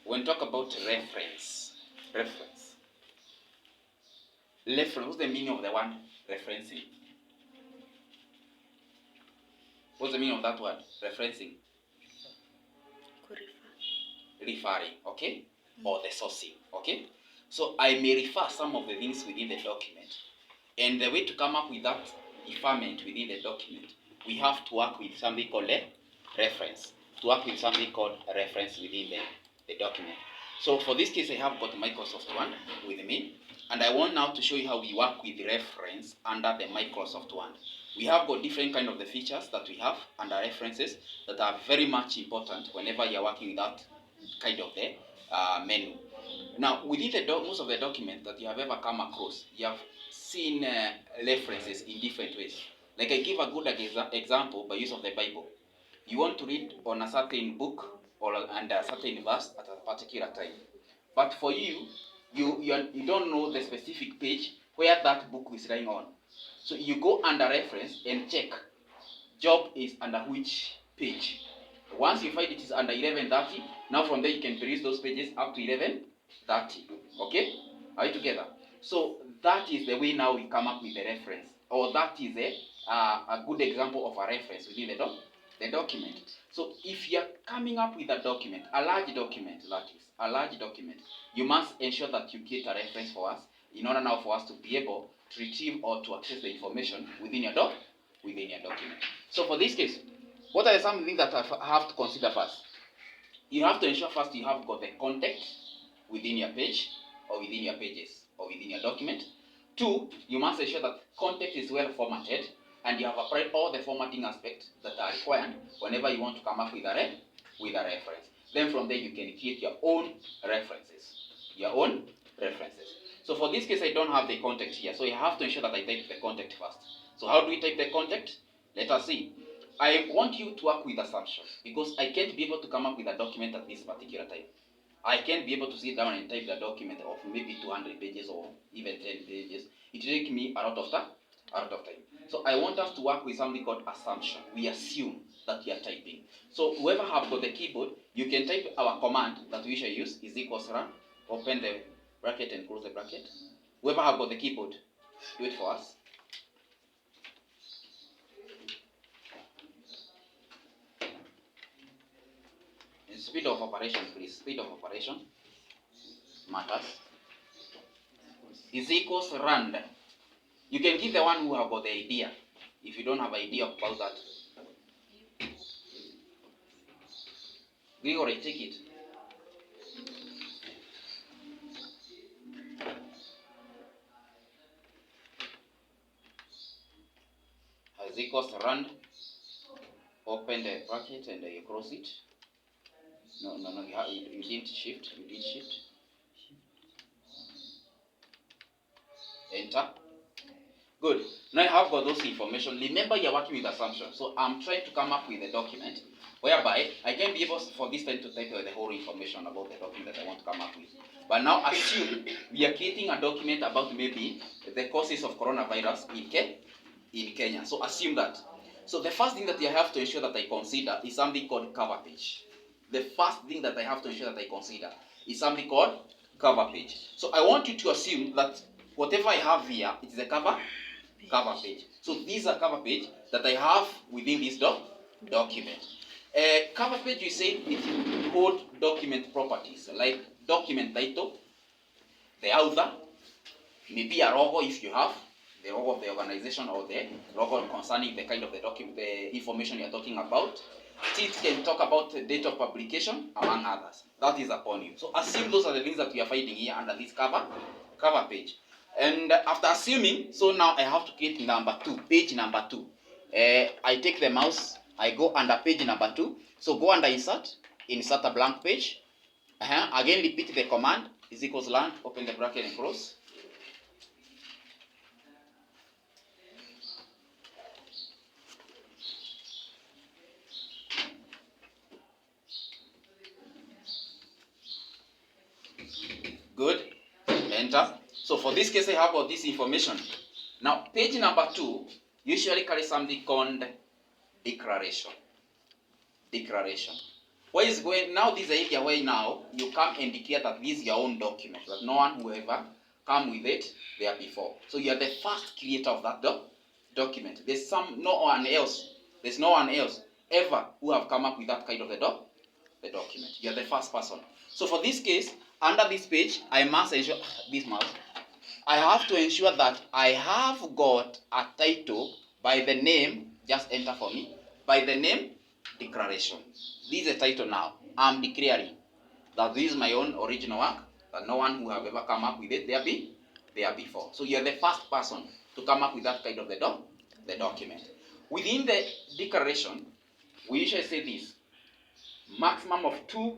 when talk about reference, what's the meaning of the word referencing? What's the meaning of that word, referencing? Referring, okay? Or the sourcing, okay? So I may refer some of the things within the document. And the way to come up with that referment within the document, we have to work with something called a reference. To work with something called a reference within the document. So for this case, I have got Microsoft Word with me. And I want now to show you how we work with reference under the Microsoft Word. We have got different kind of the features that we have under references that are very much important whenever you are working with that kind of the menu. Now, within the most of the documents that you have ever come across, you have seen references in different ways. Like I give a good example by use of the Bible. You want to read on a certain book or under a certain verse at a particular time. But for you don't know the specific page where that book is lying on. So you go under reference and check Job is under which page. Once you find it is under 1130, now from there you can peruse those pages up to 1130. Okay? Are you together? So that is the way now we come up with the reference. Or that is a good example of a reference within the document. So if you're coming up with a document, a large document, you must ensure that you create a reference for us in order now for us to be able to retrieve or to access the information within your document. So for this case, what are some things that I have to consider first? You have to ensure first you have got the context within your page or within your pages or within your document. 2, you must ensure that context is well formatted and you have applied all the formatting aspects that are required whenever you want to come up with a reference. Then from there you can create your own references. So for this case, I don't have the context here, so you have to ensure that I type the context first. So how do we type the context? Let us see. I want you to work with assumptions because I can't be able to come up with a document at this particular time. I can't be able to sit down and type the document of maybe 200 pages or even 10 pages. It will take me a lot of time. So I want us to work with something called assumption. We assume that you are typing. So whoever have got the keyboard, you can type our command that we shall use is equals run, open the bracket and close the bracket. Whoever have got the keyboard, do it for us. Speed of operation, please. Speed of operation matters. Is equals rand. You can give the one who have got the idea. If you don't have idea about that, Gregory, take it. Is equals rand. Open the bracket and you close it. No, you didn't shift. Enter. Good. Now I have got those information. Remember, you're working with assumptions. So I'm trying to come up with a document whereby I can be able for this time to type the whole information about the document that I want to come up with. But now assume we are creating a document about maybe the causes of coronavirus in Kenya. So assume that. So the first thing that you have to ensure that I consider is something called cover page. The first thing that I have to ensure that I consider is something called cover page. So I want you to assume that whatever I have here, it is a cover page. So these are cover page that I have within this document. Cover page, we say it holds document properties like document title, the author, maybe a logo if you have the logo of the organization or the logo concerning the kind of the document, the information you are talking about. It can talk about the date of publication, among others. That is upon you. So assume those are the things that we are finding here under this cover page. And after assuming, so now I have to create number 2, page number 2. I take the mouse, I go under page number 2. So go under insert a blank page. Again repeat the command, is equals land, open the bracket and close. Good. Enter. So for this case, I have all this information. Now, page number 2 usually carries something called declaration. Where is going now? This is the area where now you come and declare that this is your own document, that no one will ever come with it there before. So you are the first creator of that document. There's no one else. There's no one else ever who have come up with that kind of the document. You are the first person. So for this case, under this page, I must ensure this mouse. I have to ensure that I have got a title by the name. Just enter for me by the name declaration. This is a title now. I'm declaring that this is my own original work, that no one who have ever come up with it there before. So you're the first person to come up with that kind of the document. Within the declaration, we usually say this: maximum of 2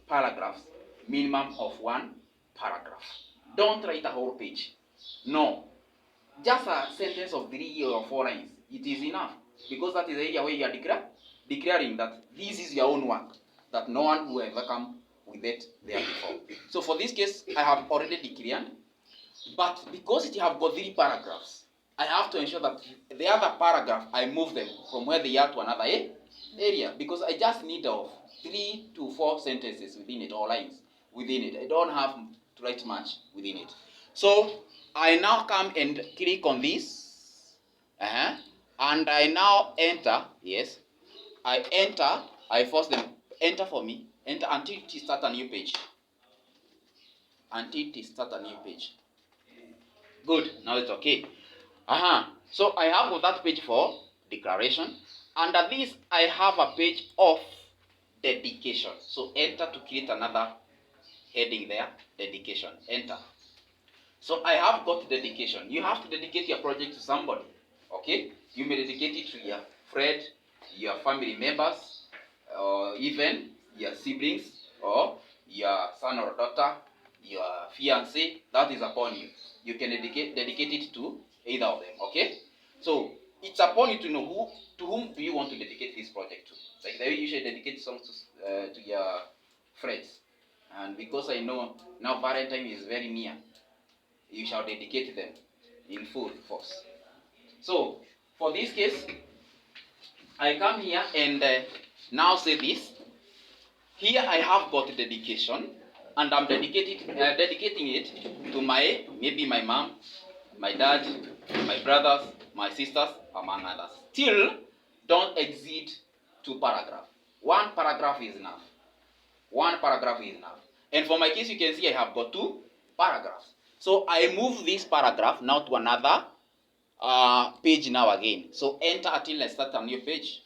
paragraphs, minimum of 1 paragraph. Don't write a whole page. No. Just a sentence of 3 or 4 lines. It is enough. Because that is the area where you are declaring that this is your own work, that no one will ever come with it there before. So for this case, I have already declared, but because it have got 3 paragraphs, I have to ensure that the other paragraph, I move them from where they are to another area, because I just need of 3 to 4 sentences within it, or lines within it. I don't have to write much within it. So I now come and click on this, and I now enter. Yes, I enter. I force them enter for me. Enter until it start a new page. Until it start a new page. Good. Now it's okay. So I have that page for declaration. Under this, I have a page of dedication. So enter to create another heading there. Dedication. Enter. So I have got dedication. You have to dedicate your project to somebody. Okay? You may dedicate it to your friend, your family members, or even your siblings, or your son or daughter, your fiancé. That is upon you. You can dedicate it to either of them. Okay? So it's upon you to know to whom do you want to dedicate this project to. Like the way you should dedicate songs to your friends. And because I know now Valentine is very near, you shall dedicate them in full force. So for this case, I come here and now say this. Here I have got dedication, and I'm dedicating it to maybe my mom, my dad, my brothers, my sisters, among others. Still, don't exceed 2 paragraphs. 1 paragraph is enough. 1 paragraph is enough. And for my case, you can see I have got 2 paragraphs. So I move this paragraph now to another page now again. So enter until I start a new page.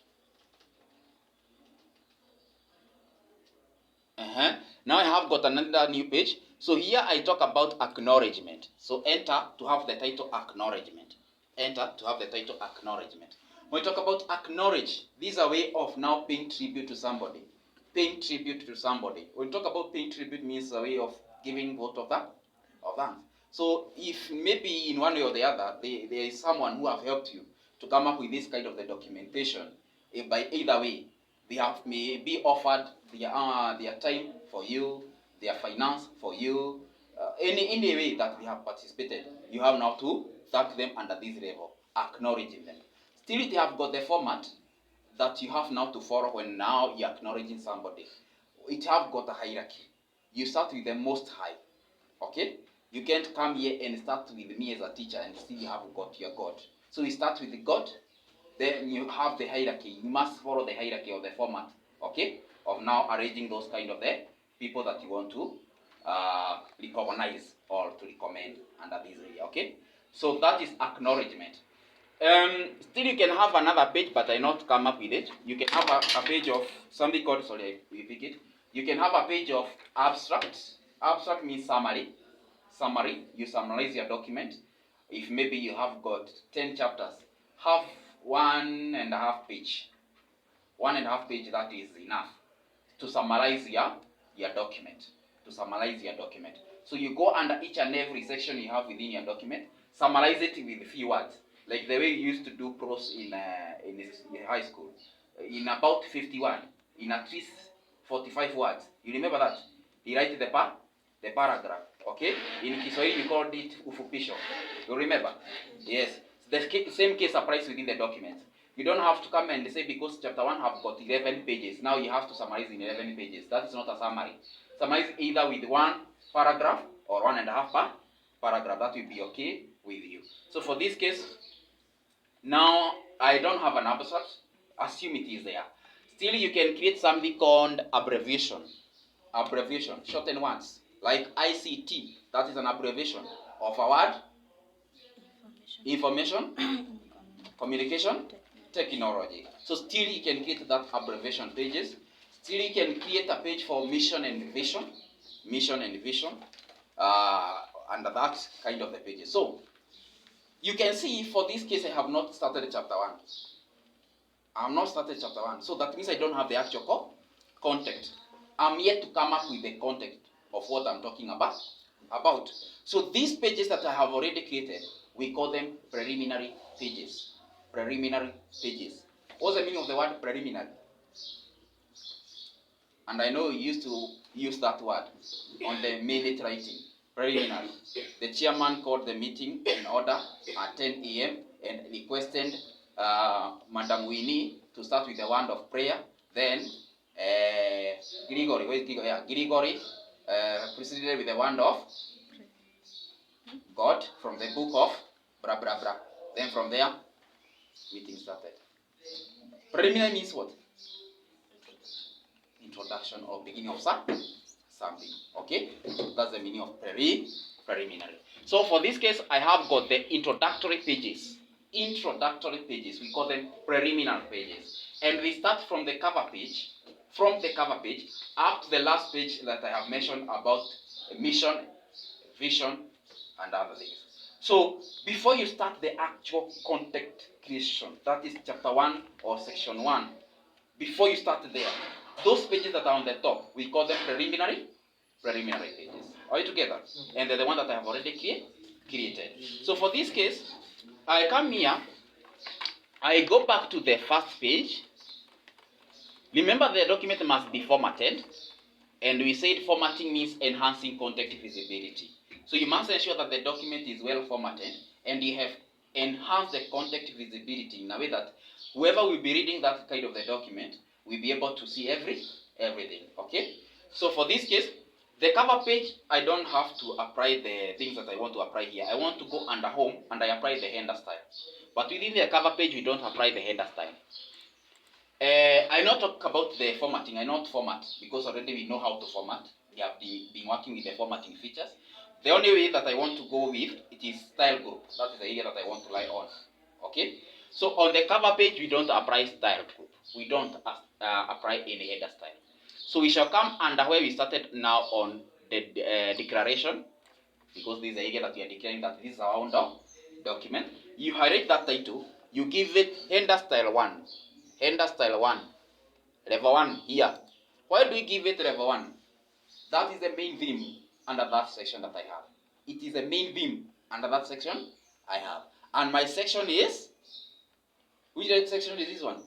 Now I have got another new page. So here I talk about acknowledgement. So enter to have the title acknowledgement. Enter to have the title acknowledgement. When we talk about acknowledge, this is a way of now paying tribute to somebody. Paying tribute to somebody. When we talk about paying tribute, means a way of giving vote of that. So if maybe in one way or the other, there is someone who have helped you to come up with this kind of the documentation, by either way, they have maybe offered their time for you, their finance for you, any way that they have participated, you have now to thank them under this level, acknowledging them. Still, they have got the format that you have now to follow when now you're acknowledging somebody. It have got a hierarchy. You start with the most high. Okay? You can't come here and start with me as a teacher and still you have got your God. So you start with the God, then you have the hierarchy. You must follow the hierarchy of the format, okay, of now arranging those kind of the people that you want to recognize or to recommend under this area, okay? So that is acknowledgement. Still you can have another page, but I not come up with it. You can have a page of something called, sorry, we pick it. You can have a page of abstract. Abstract means summary. Summary, you summarize your document. If maybe you have got 10 chapters, have 1.5 page. 1.5 page, that is enough to summarize your document. To summarize your document. So you go under each and every section you have within your document, summarize it with a few words. Like the way you used to do prose in high school. In about 51, in at least 45 words. You remember that? You write the paragraph. Okay? In Kiswahili, you called it ufupisho. You remember? Yes. The same case applies within the document. You don't have to come and say because chapter 1 have got 11 pages, now you have to summarize in 11 pages. That is not a summary. Summarize either with one paragraph or 1.5 paragraph. That will be okay with you. So for this case, now I don't have an abstract. Assume it is there. Still, you can create something called abbreviation. Abbreviation, shorten ones. Like ICT, that is an abbreviation of a word. Information, communication, technology. So still you can create that abbreviation pages. Still you can create a page for mission and vision. Mission and vision. Under that kind of the pages. So you can see for this case I have not started chapter 1. I have not started chapter 1. So that means I don't have the actual context. I'm yet to come up with the context of what I'm talking about. So these pages that I have already created, we call them preliminary pages. Preliminary pages. What's the meaning of the word preliminary? And I know you used to use that word on the minute writing. Preliminary. The chairman called the meeting in order at 10 a.m. and requested Madam Winnie to start with the word of prayer. Then Gregory proceeded with the word of God from the book of blah blah blah. Then from there, meeting started. Preliminary means what? Introduction or beginning of something. Okay? That's the meaning of preliminary. So for this case, I have got the introductory pages. Introductory pages, we call them preliminary pages. And we start from the cover page, up to the last page that I have mentioned about mission, vision, and other things. So before you start the actual content creation, that is chapter 1 or section 1, before you start there, those pages that are on the top, we call them preliminary pages. Are you together? And they're the one that I have already created. So for this case, I come here, I go back to the first page. Remember, the document must be formatted, and we said formatting means enhancing content visibility. So you must ensure that the document is well formatted and you have enhanced the content visibility in a way that whoever will be reading that kind of the document will be able to see everything. Okay? So for this case, the cover page, I don't have to apply the things that I want to apply here. I want to go under home and I apply the header style. But within the cover page, we don't apply the header style. I not talk about the formatting. I not format because already we know how to format. We have been working with the formatting features. The only way that I want to go with it is style group. That is the area that I want to lie on. Okay. So on the cover page, we don't apply style group. We don't apply any header style. So we shall come under where we started now on the declaration, because this is the area that we are declaring that this is our own document. You highlight that title. You give it header style 1. Header style 1, level 1 here. Why do we give it level 1? That is the main theme under that section that I have. It is the main theme under that section I have. And my section is, which section is this one?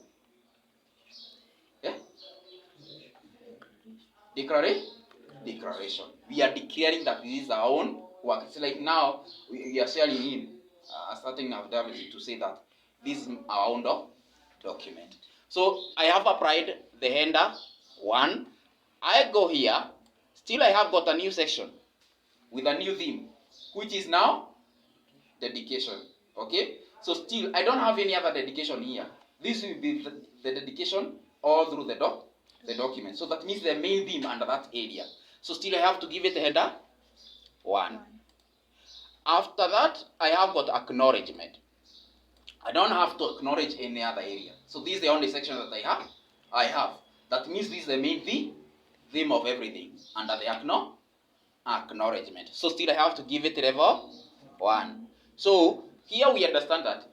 Yeah? Declaration. We are declaring that this is our own work. It's like now we are sharing in starting now to say that this is our own document. So I have applied the header 1. I go here. Still I have got a new section with a new theme, which is now dedication. Okay? So still I don't have any other dedication here. This will be the dedication all through the document. So that means the main theme under that area. So still I have to give it a header 1. After that, I have got acknowledgement. I don't have to acknowledge any other area. So this is the only section that I have. That means this is the main theme of everything under the acknowledgement. So still I have to give it level 1. So here we understand that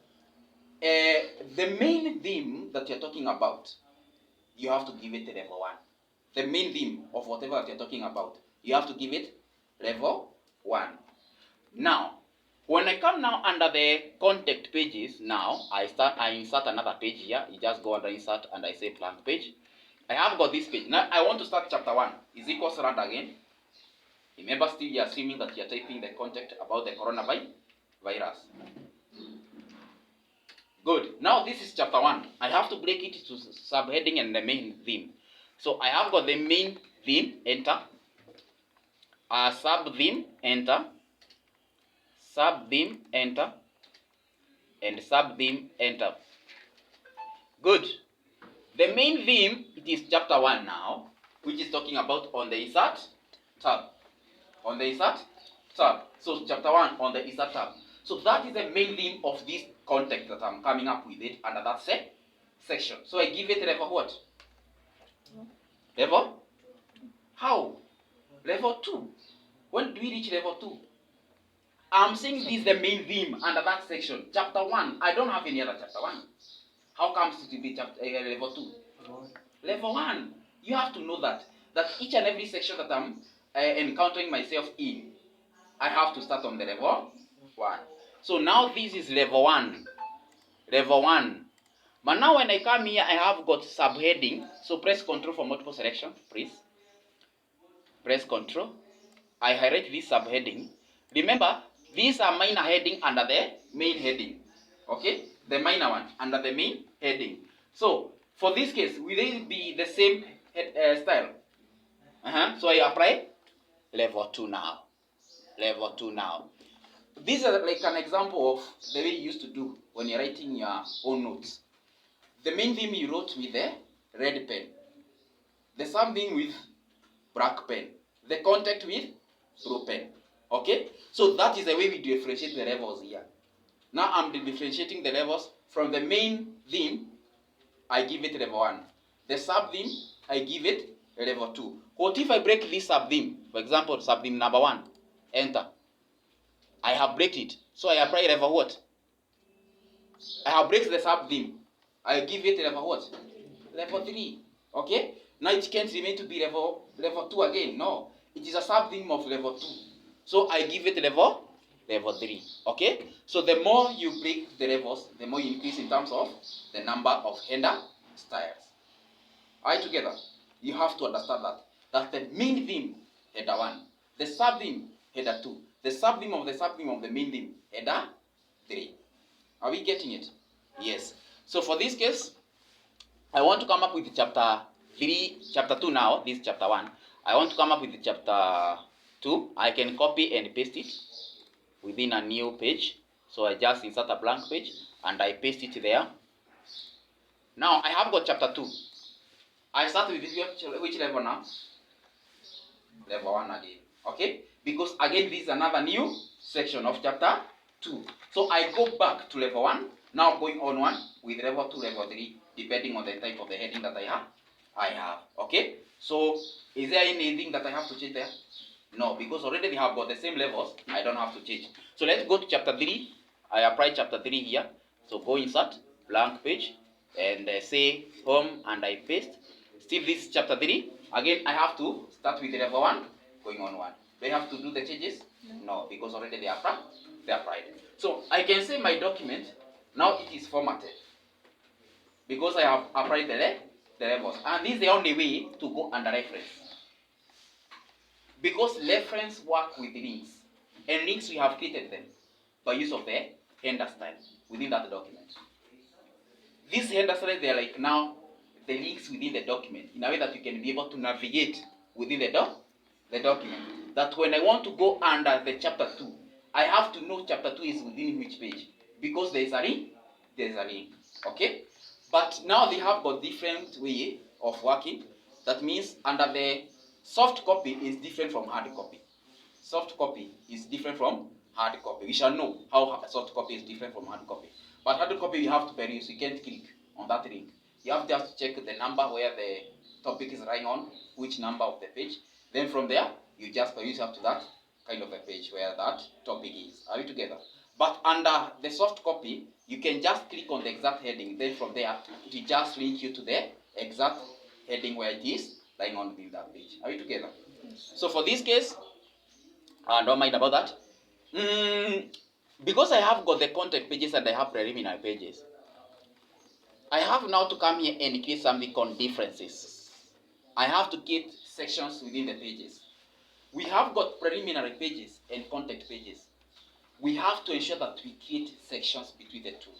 the main theme that you're talking about, you have to give it level 1. The main theme of whatever that you're talking about, you have to give it level 1. Now, when I come now under the contact pages, now I insert another page here. You just go under insert and I say blank page. I have got this page. Now I want to start chapter 1. Is equals run again. Remember, still you're assuming that you're typing the content about the coronavirus. Good. Now this is chapter 1. I have to break it to subheading and the main theme. So I have got the main theme, enter. Sub-theme, enter. Sub-theme, enter. And sub-theme, enter. Good. The main theme, it is chapter 1 now, which is talking about on the insert tab. On the insert tab. So chapter 1 on the insert tab. So that is the main theme of this context that I'm coming up with it under that section. So I give it level what? Level? How? Level 2. When do we reach level 2? I'm saying this is the main theme under that section. Chapter 1. I don't have any other chapter 1. How comes it to be chapter, level 2? Level 1. You have to know that each and every section that I'm encountering myself in, I have to start on the level 1. So now this is level 1. Level 1. But now when I come here, I have got subheading. So press Ctrl for multiple selection, please. Press Ctrl. I highlight this subheading. Remember, these are minor heading under the main heading. Okay? The minor one under the main heading. So, for this case, will it be the same style? So I apply level 2 now. Level 2 now. This is like an example of the way you used to do when you're writing your own notes. The main theme you wrote with the red pen. The sub-theme with black pen. The contact with blue pen. Okay? So that is the way we differentiate the levels here. Now I'm differentiating the levels from the main theme. I give it level 1. The sub-theme, I give it level 2. What if I break this sub-theme? For example, sub-theme number 1. Enter. I have break it. So I apply level what? I have break the sub-theme. I give it level what? Level 3. Okay? Now it can't remain to be level 2 again. No. It is a sub-theme of level 2. So I give it level 3. Okay? So the more you break the levels, the more you increase in terms of the number of header styles. Are you together? You have to understand that. That's the main theme, header 1. The sub-theme, header 2. The sub-theme of the main theme, header 3. Are we getting it? Yes. So for this case, I want to come up with chapter 2 now. This is chapter 1. I want to come up with chapter 2. I can copy and paste it within a new page. So I just insert a blank page and I paste it there. Now I have got chapter 2. I start with which level now? Level 1 again. Okay? Because again this is another new section of chapter 2. So I go back to level 1. Now going on 1 with level 2, level 3, depending on the type of the heading that I have. Okay? So is there anything that I have to change there? No, because already we have got the same levels. I don't have to change. So let's go to chapter 3. I apply chapter 3 here. So go insert, blank page, and say home, and I paste. Still this is chapter 3. Again, I have to start with level 1, going on 1. Do I have to do the changes? No, because already they are applied. So I can say my document, now it is formatted. Because I have applied the levels. And this is the only way to go under reference. Because reference work with links. And links, we have created them by use of the header style within that document. These header styles, they are like now the links within the document in a way that you can be able to navigate within the document. That when I want to go under the chapter 2, I have to know chapter 2 is within which page. Because there is a link. Okay? But now they have got different way of working. That means under the soft copy is different from hard copy. Soft copy is different from hard copy. We shall know how soft copy is different from hard copy. But hard copy you have to peruse. You can't click on that link. You have just to check the number where the topic is running on, which number of the page. Then from there, you just peruse up to that kind of a page where that topic is. Are we together? But under the soft copy, you can just click on the exact heading. Then from there, it will just link you to the exact heading where it is lying on within that page. Are we together? Yes. So for this case, don't mind about that. Because I have got the content pages and I have preliminary pages, I have now to come here and create something called differences. I have to create sections within the pages. We have got preliminary pages and content pages. We have to ensure that we create sections between the two.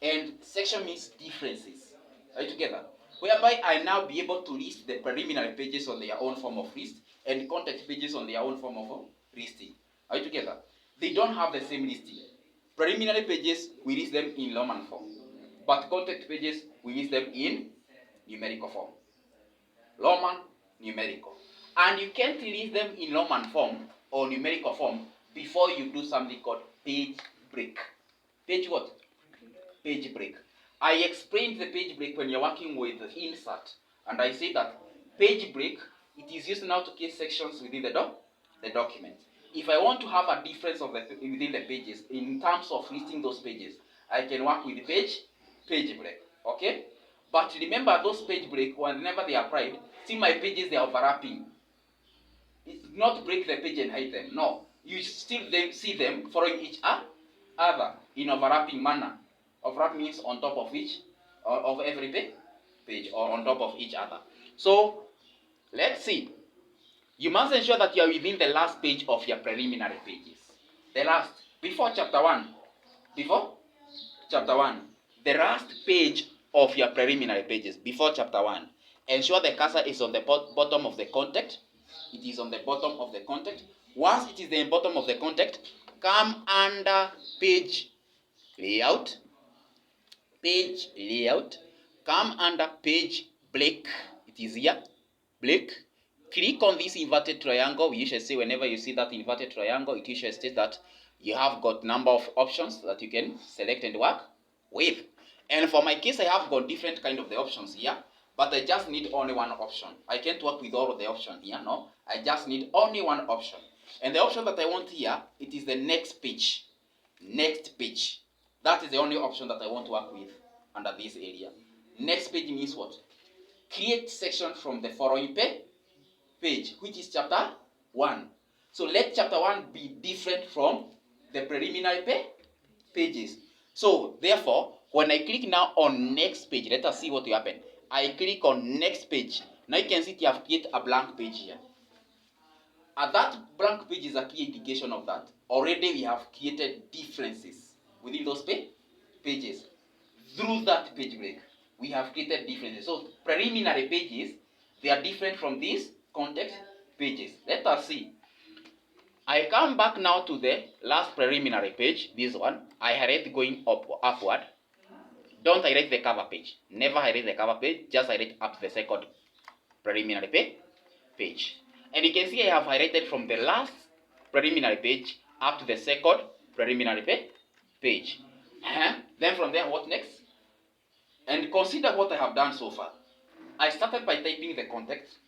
And section means differences. Are you together? Whereby I now be able to list the preliminary pages on their own form of list and contact pages on their own form of listing. Are you together? They don't have the same listing. Preliminary pages, we list them in Roman form. But contact pages, we list them in numerical form. Roman, numerical. And you can't list them in Roman form or numerical form before you do something called page break. Page what? Page break. I explained the page break when you're working with the insert, and I say that page break, it is used now to create sections within the document. If I want to have a difference of within the pages in terms of listing those pages, I can work with page break. Okay? But remember those page break, whenever they are applied, see my pages, they are overlapping. It's not break the page and hide them. No. You still see them following each other in overlapping manner. Overlap means on top of each of every page or on top of each other. So let's see. You must ensure that you are within the last page of your preliminary pages. The last, before chapter 1. Before chapter 1. The last page of your preliminary pages, before chapter 1. Ensure the cursor is on the bottom of the content. It is on the bottom of the content. Once it is the bottom of the content, come under page layout. Page layout. Come under page break. It is here. Break. Click on this inverted triangle. We usually say whenever you see that inverted triangle, it usually states that you have got number of options that you can select and work with. And for my case, I have got different kind of the options here, but I just need only one option. I can't work with all of the options here, no. I just need only one option. And the option that I want here, it is the next page. Next page. That is the only option that I want to work with under this area. Next page means what? Create section from the following page, which is chapter 1. So let chapter 1 be different from the preliminary pages. So therefore, when I click now on next page, let us see what will happen. I click on next page. Now you can see you have created a blank page here. And that blank page is a key indication of that. Already we have created differences within those pages. Through that page break, we have created differences. So preliminary pages, they are different from these context pages. Let us see. I come back now to the last preliminary page, this one. I highlight going upward. Don't highlight the cover page. Never highlight the cover page, just highlight up to the second preliminary page. And you can see I have highlighted from the last preliminary page up to the second preliminary page. Then from there, what next? And consider what I have done so far. I started by typing the context,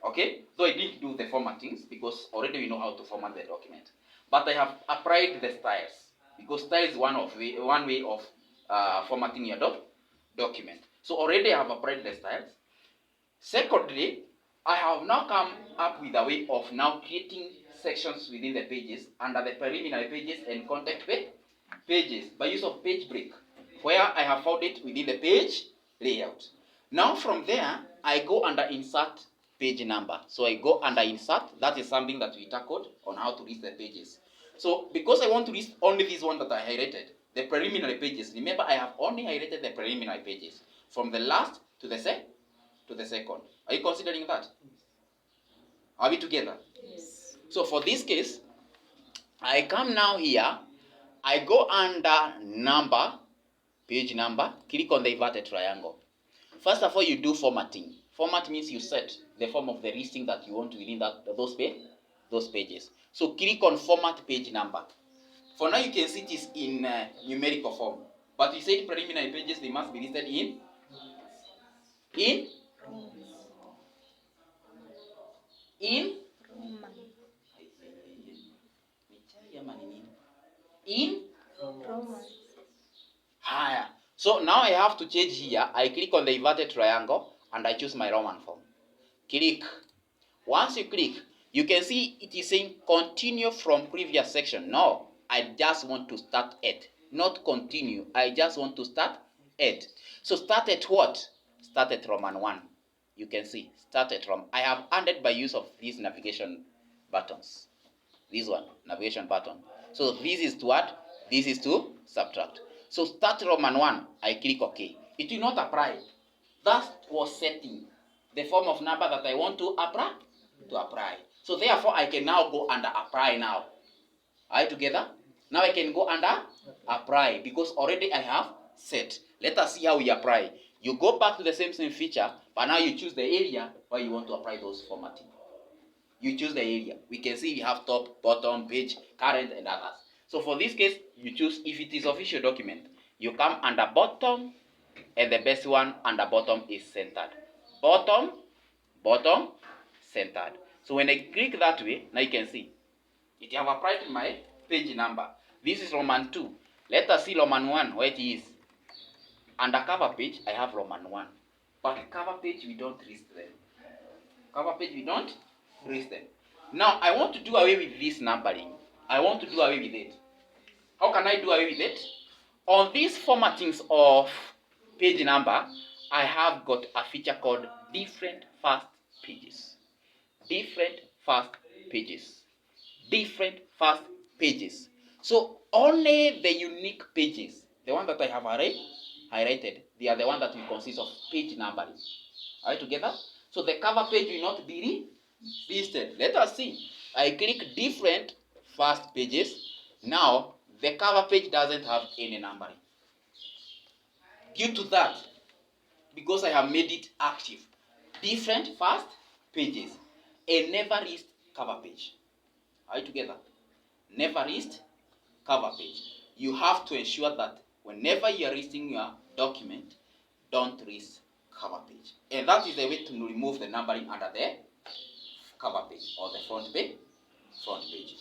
okay? Though I didn't do the formattings because already we know how to format the document. But I have applied the styles because style is one way of formatting your document. So already I have applied the styles. Secondly, I have now come up with a way of now creating sections within the pages under the preliminary pages and content pages by use of page break, where I have found it within the page layout. Now from there, I go under insert page number. So I go under insert. That is something that we tackled on how to list the pages. So because I want to list only this one that I highlighted, the preliminary pages. Remember, I have only highlighted the preliminary pages from the last to the second. Are you considering that? Are we together? Yes. So for this case, I come now here. I go under number, page number, click on the inverted triangle. First of all, you do formatting. Format means you set the form of the listing that you want within those pages. So click on format page number. For now, you can see it is in numerical form. But you said preliminary pages, they must be listed in higher. So now I have to change here. I click on the inverted triangle and I choose my Roman form. Click. Once you click, you can see it is saying continue from previous section. No, I just want to start at. Not continue. I just want to start at. So start at what? Start at Roman 1. You can see start at Roman. I have added by use of these navigation buttons. This one, navigation button. So this is to add, this is to subtract. So start Roman 1, I click OK. It will not apply. That was setting the form of number that I want to apply. So therefore, I can now go under apply now. Are you together? Now I can go under apply because already I have set. Let us see how we apply. You go back to the same feature, but now you choose the area where you want to apply those formatting. You choose the area. We can see we have top, bottom, page, current, and others. So for this case, you choose, if it is official document, you come under bottom, and the best one under bottom is centered. Bottom, bottom, centered. So when I click that way, now you can see it have applied to my page number. This is Roman 2. Let us see Roman 1, where it is. Under cover page, I have Roman 1. But cover page, we don't list them. Cover page, we don't list them. Now, I want to do away with this numbering. I want to do away with it. How can I do away with it? On these formattings of page number, I have got a feature called different first pages. Different first pages. Different first pages. So only the unique pages, the one that I have highlighted, they are the one that will consist of page numbering. Are we together? So the cover page will not be listed. Let us see. I click different first pages. Now the cover page doesn't have any numbering. Due to that, because I have made it active, different first pages, a never list cover page. Are you together? Never list cover page. You have to ensure that whenever you are listing your document, don't list cover page. And that is the way to remove the numbering under the cover page or the front page.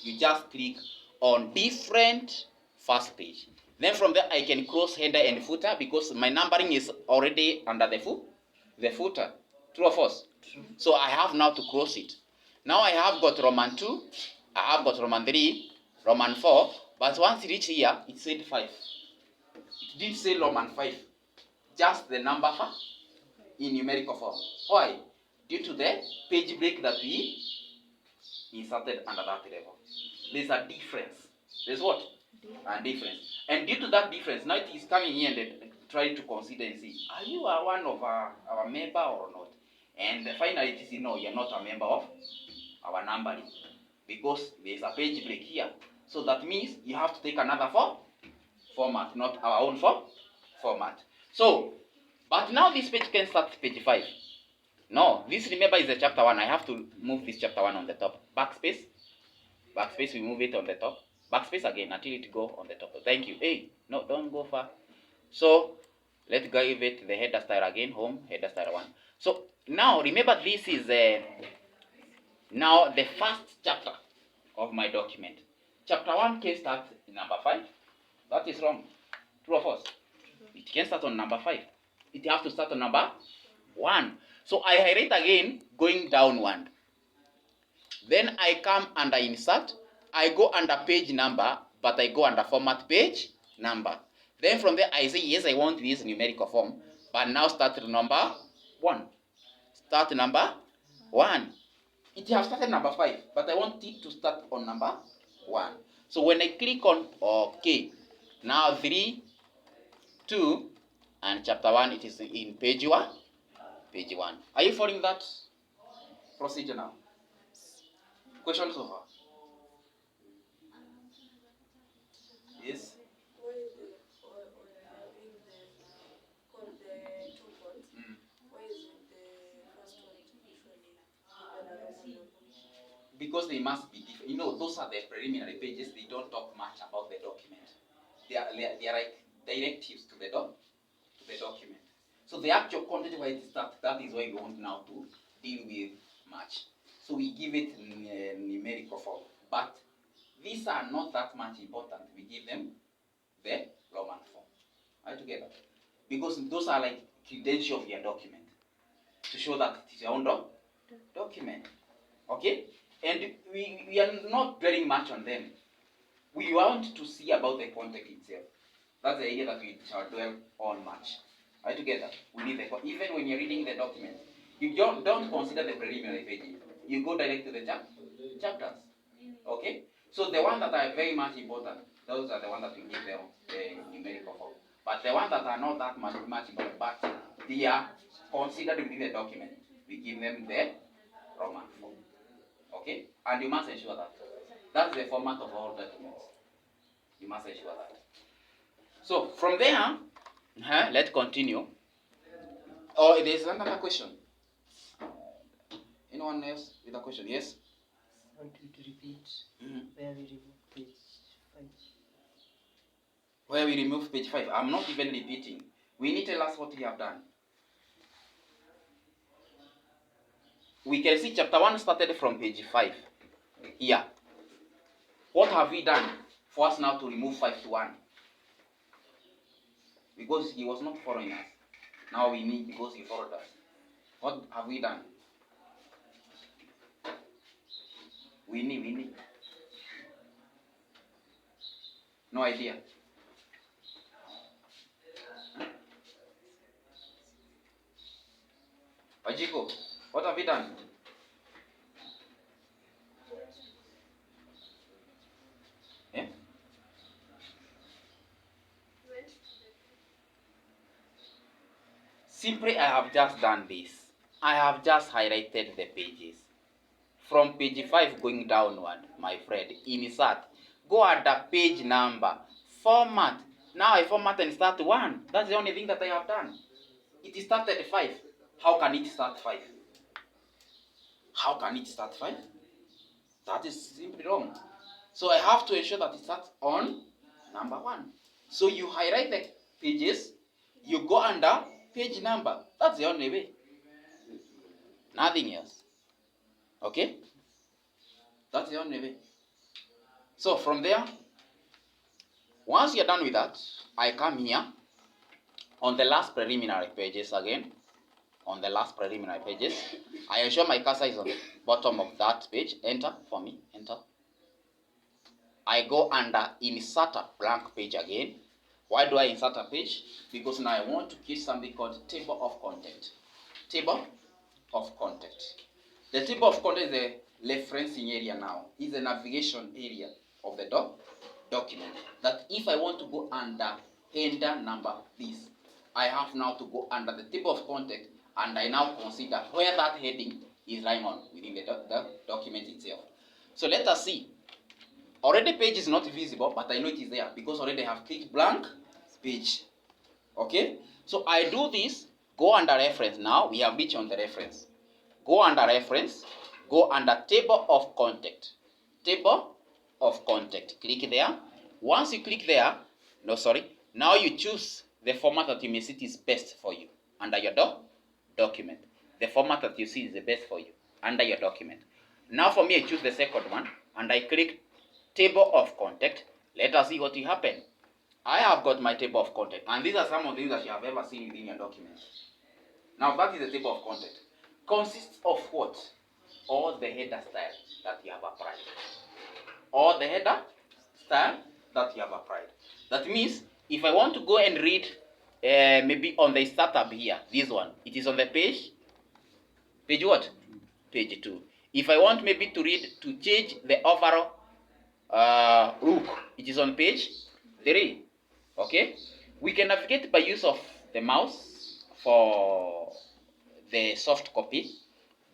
You just click on different first page. Then from there, I can cross header and footer because my numbering is already under the footer. True or false? True. So I have now to cross it. Now I have got Roman 2, I have got Roman 3, Roman 4, but once it reached here, it said 5. It didn't say Roman 5, just the number in numerical form. Why? Due to the page break that we inserted under that level. There's a difference. There's what? A difference. And due to that difference, now it is coming here and trying to consider and see, are you one of our member or not? And finally it is, no, you're not a member of our numbering because there's a page break here. So that means you have to take another format, not our own format. So, but now this page can start page 5. No, this, remember, is the chapter 1. I have to move this chapter 1 on the top. Backspace, we move it on the top. Backspace again until it go on the top. Thank you. Hey, no, don't go far. So let's give it the header style again. Home, header style 1. So now remember, this is now the first chapter of my document. Chapter 1 can start in number 5. That is wrong. True or false? It can start on number 5. It has to start on number 1. So I highlight again, going down 1. Then I come under insert. I go under page number, but I go under format page number. Then from there I say, yes, I want this numerical form, but now start number 1. Start number 1. It has started number 5, but I want it to start on number 1. So when I click on OK, now 3, 2, and chapter 1, it is in page 1. Page 1. Are you following that procedure now? Questions so far? Yes? Because they must be different. You know, those are the preliminary pages. They don't talk much about the document. They are like directives to the document. So the actual content where it starts, that is why we want now to deal with much. So we give it numerical form. But these are not that much important. We give them the Roman form. Are you together? Because those are like credentials of your document to show that it is your own document. Okay? And we are not dwelling much on them. We want to see about the content itself. That's the idea that we shall dwell on much. Are you together? We need even when you're reading the document, you don't consider the preliminary pages. You go direct to the chapters. Okay? So the one that are very much important, Those are the ones that we give the numerical form. But the ones that are not that mathematical, but they are considered within the document, we give them the Roman form. Okay? And you must ensure that. That's the format of all documents. You must ensure that. So, from there, let's continue. Oh, there's another question. Anyone else with a question? Yes? I want you to repeat where we remove page 5. Where we remove page 5. I'm not even repeating. We need to tell us what we have done. We can see chapter 1 started from page 5. Here. What have we done for us now to remove 5 to 1? Because he was not following us. Now we need because he followed us. What have we done? We need. No idea. Wajiko, what have we done? Yeah? Simply, I have just done this. I have just highlighted the pages. From page 5 going downward, my friend, insert. Go under page number. Format. Now I format and start 1. That's the only thing that I have done. It started 5. How can it start 5? How can it start 5? That is simply wrong. So I have to ensure that it starts on number 1. So you highlight the pages, you go under page number. That's the only way. Nothing else. Okay? That's the only way. So from there, once you're done with that, I come here on the last preliminary pages again. On the last preliminary pages, I ensure my cursor is on the bottom of that page. Enter for me. Enter. I go under insert a blank page again. Why do I insert a page? Because now I want to create something called table of content. Table of content. The table of content is the referencing area now. Is the navigation area of the document. That if I want to go under header number this, I have now to go under the table of content, and I now consider where that heading is lying on within the document itself. So let us see. Already page is not visible, but I know it is there because already I have clicked blank page. Okay? So I do this, go under reference. Now we have reached on the reference. Go under reference, go under table of content. Table of content. Click there. Once you click there, now you choose the format that you may see is best for you under your document. The format that you see is the best for you under your document. Now for me, I choose the second one and I click table of content. Let us see what will happen. I have got my table of content, and these are some of the things that you have ever seen within your document. Now that is the table of content. Consists of what? All the header style that you have applied. All the header style that you have applied. That means if I want to go and read maybe on the startup here, this one, it is on the page what? Page 2. If I want maybe to change the overall look, it is on page 3. Okay? We can navigate by use of the mouse for the soft copy.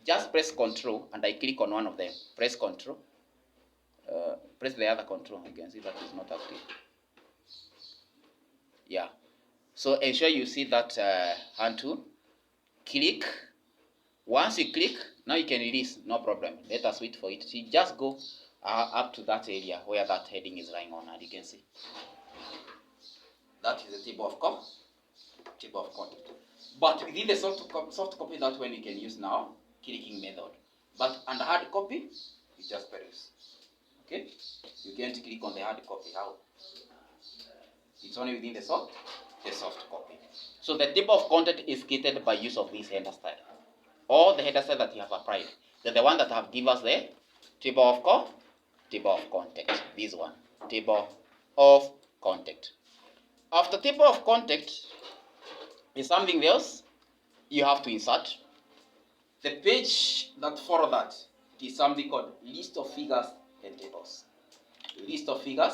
Just press Ctrl and I click on one of them. Press Ctrl. Press the other Ctrl. You can see that is not active. Yeah. So ensure you see that hand tool. Click. Once you click, now you can release. No problem. Let us wait for it. So you just go up to that area where that heading is lying on, and you can see. That is the table of content. But within the soft copy, that's when you can use now clicking method. But under hard copy, you just peruse. Okay? You can't click on the hard copy. How? It's only within the soft copy. So the table of content is created by use of this header style. All the header style that you have applied. They're the one that have give us the table of content. This one. Table of content. After table of content is something else you have to insert. The page that follow that is something called list of figures and tables. List of figures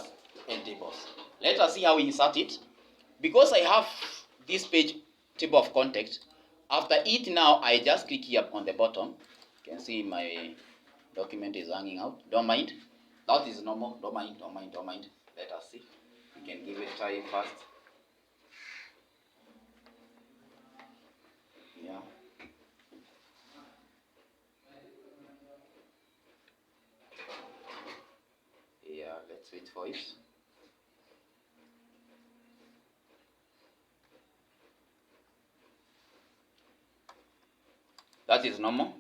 and tables. Let us see how we insert it. Because I have this page table of context, after it now I just click here on the bottom. You can see my document is hanging out. Don't mind. That is normal. Don't mind. Let us see. We can give it time first. Yeah. Yeah, let's wait for it. That is normal.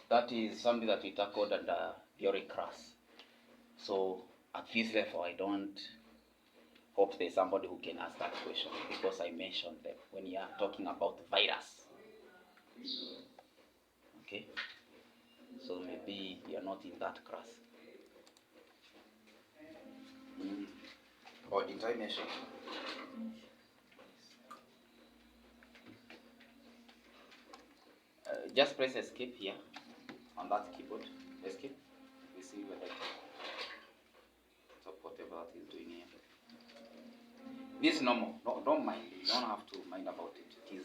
That is something that we tackled under theory class. So at this level, I don't hope there's somebody who can ask that question because I mentioned them when you are talking about virus. Okay? So maybe you're not in that class. Or did I mention? Just press escape here on that keyboard. Escape. We see whether it stop whatever it is doing here. This is normal. No, don't mind. You don't have to mind about it. It is